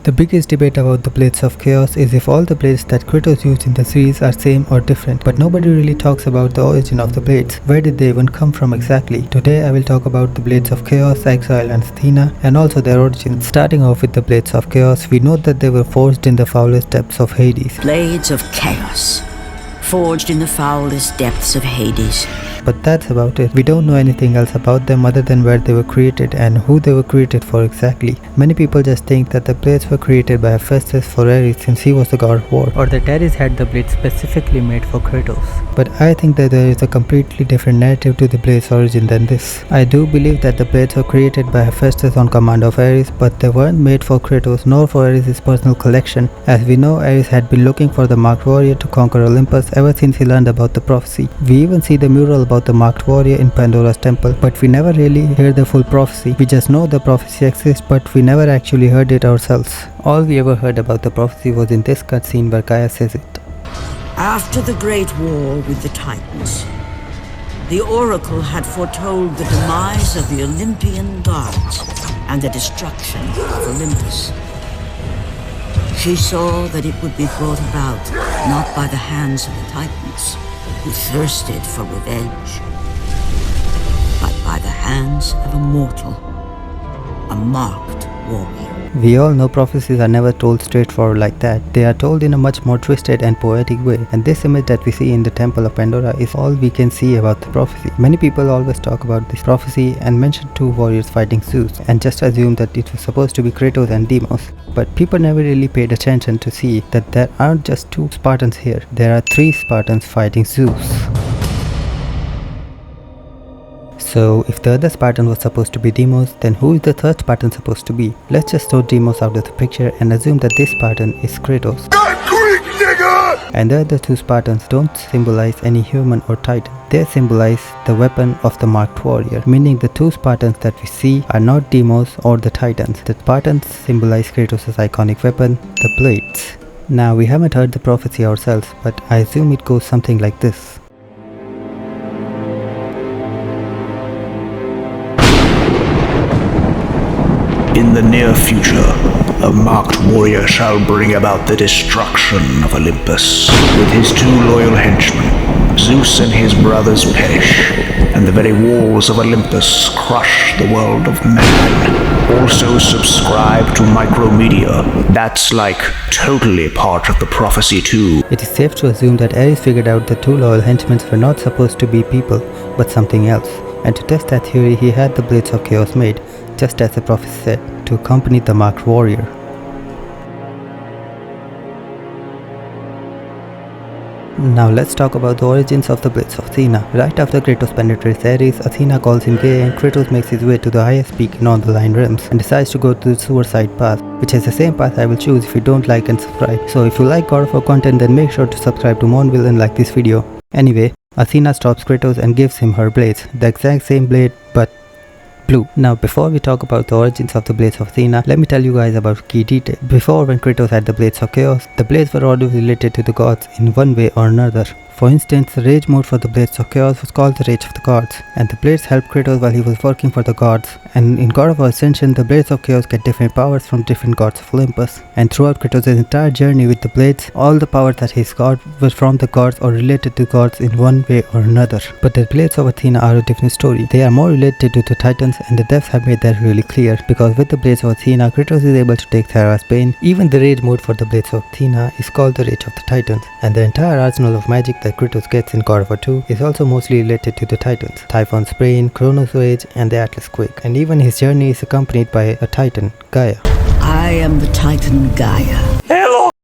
The biggest debate about the Blades of Chaos is if all the blades that Kratos used in the series are same or different, but nobody really talks about the origin of the blades. Where did they even come from exactly? Today I will talk about the Blades of Chaos, Exile and Athena, and also their origins. Starting off with the Blades of Chaos, we know that they were forged in the foulest depths of Hades. Blades of Chaos, forged in the foulest depths of Hades. But that's about it. We don't know anything else about them other than where they were created and who they were created for exactly. Many people just think that the blades were created by Hephaestus for Ares since he was the god of war, or that Ares had the blades specifically made for Kratos. But I think that there is a completely different narrative to the blades' origin than this. I do believe that the blades were created by Hephaestus on command of Ares, but they weren't made for Kratos nor for Ares' personal collection. As we know, Ares had been looking for the marked warrior to conquer Olympus ever since he learned about the prophecy. We even see the mural about the marked warrior in Pandora's temple, but we never really hear the full prophecy. We just know the prophecy exists, but we never actually heard it ourselves. All we ever heard about the prophecy was in this cutscene where Gaia says it. After the great war with the Titans, the Oracle had foretold the demise of the Olympian gods and the destruction of Olympus. She saw that it would be brought about not by the hands of the Titans, who thirsted for revenge, but by the hands of a mortal, a marked warrior. We all know prophecies are never told straightforward like that. They are told in a much more twisted and poetic way, and this image that we see in the temple of Pandora is all we can see about the prophecy. Many people always talk about this prophecy and mention two warriors fighting Zeus and just assume that it was supposed to be Kratos and Deimos. But people never really paid attention to see that there aren't just two Spartans here. There are three Spartans fighting Zeus. So, if the other Spartan was supposed to be Deimos, then who is the third Spartan supposed to be? Let's just throw Deimos out of the picture and assume that this Spartan is Kratos. Greek, nigga! And the other two Spartans don't symbolize any human or titan. They symbolize the weapon of the marked warrior, meaning the two Spartans that we see are not Deimos or the Titans. The Spartans symbolize Kratos' iconic weapon, the blades. Now, we haven't heard the prophecy ourselves, but I assume it goes something like this. In the near future, a marked warrior shall bring about the destruction of Olympus. With his two loyal henchmen, Zeus and his brothers perish, and the very walls of Olympus crush the world of man. Also subscribe to Micromedia. That's like totally part of the prophecy too. It is safe to assume that Ares figured out the two loyal henchmen were not supposed to be people, but something else. And to test that theory, he had the Blades of Chaos made, just as the prophecy said, to accompany the marked warrior. Now let's talk about the origins of the Blades of Athena. Right after Kratos penetrates Ares, Athena calls him gay and Kratos makes his way to the highest peak in all the Line realms and decides to go to the suicide path, which is the same path I will choose if you don't like and subscribe. So if you like God of War content, then make sure to subscribe to Mournvil and like this video. Anyway, Athena stops Kratos and gives him her blades, the exact same blade but blue. Now before we talk about the origins of the Blades of Athena, let me tell you guys about a key detail. Before, when Kratos had the Blades of Chaos, the blades were always related to the gods in one way or another. For instance, the rage mode for the Blades of Chaos was called the Rage of the Gods, and the blades helped Kratos while he was working for the gods. And in God of War Ascension, the Blades of Chaos get different powers from different gods of Olympus. And throughout Kratos' entire journey with the blades, all the powers that he's got were from the gods or related to gods in one way or another. But the Blades of Athena are a different story. They are more related to the Titans, and the devs have made that really clear, because with the Blades of Athena, Kratos is able to take Thera's pain. Even the rage mode for the Blades of Athena is called the Rage of the Titans, and the entire arsenal of magic that Kratos gets in God of War 2 is also mostly related to the Titans, Typhon's Brain, Kronos' Rage, and the Atlas Quake. And even his journey is accompanied by a Titan, Gaia. I am the Titan Gaia.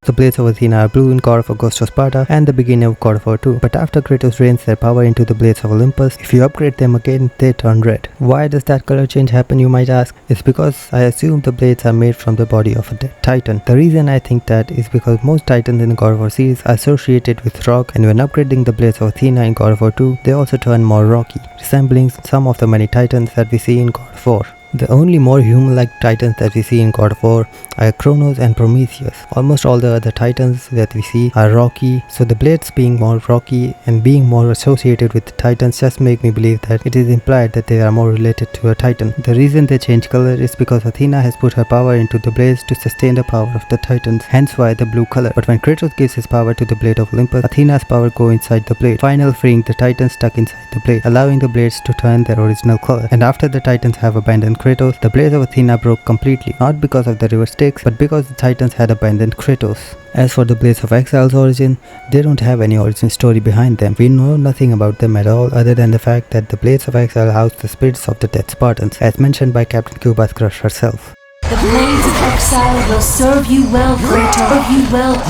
The Blades of Athena are blue in God of War Ghost of Sparta and the beginning of God of War 2, but after Kratos drains their power into the Blades of Olympus, if you upgrade them again, they turn red. Why does that color change happen, you might ask? It's because I assume the blades are made from the body of a dead Titan. The reason I think that is because most Titans in the God of War series are associated with rock, and when upgrading the Blades of Athena in God of War 2, they also turn more rocky, resembling some of the many Titans that we see in God of War. The only more human-like titans that we see in God of War are Kronos and Prometheus. Almost all the other titans that we see are rocky, so the blades being more rocky and being more associated with the titans just make me believe that it is implied that they are more related to a titan. The reason they change color is because Athena has put her power into the blades to sustain the power of the titans, hence why the blue color. But when Kratos gives his power to the blade of Olympus, Athena's power go inside the blade, finally freeing the titans stuck inside the blade, allowing the blades to turn their original color. And after the titans have abandoned Kratos, the blades of Athena broke completely, not because of the river Styx, but because the titans had abandoned Kratos. As for the Blades of Exile's origin, they don't have any origin story behind them. We know nothing about them at all other than the fact that the Blades of Exile house the spirits of the dead Spartans, as mentioned by Captain Cuba's crush herself. The Blades of Exile will serve you well, Kratos,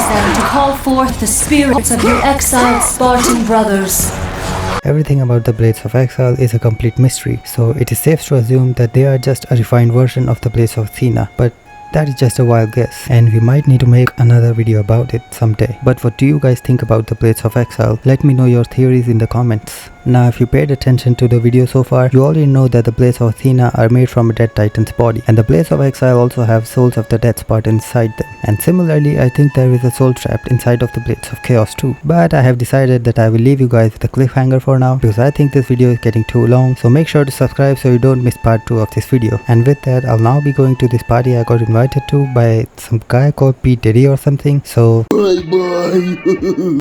them to call forth the spirits of your exiled Spartan brothers. Everything about the Blades of Exile is a complete mystery, so it is safe to assume that they are just a refined version of the Blades of Athena, but that is just a wild guess, and we might need to make another video about it someday. But what do you guys think about the Blades of Exile? Let me know your theories in the comments. Now if you paid attention to the video so far, you already know that the Blades of Athena are made from a dead titan's body, and the Blades of Exile also have souls of the dead Spartans inside them. And similarly, I think there is a soul trapped inside of the Blades of Chaos too. But I have decided that I will leave you guys with a cliffhanger for now, because I think this video is getting too long, so make sure to subscribe so you don't miss part 2 of this video. And with that, I'll now be going to this party I got invited to by some guy called P. Diddy or something, so bye bye.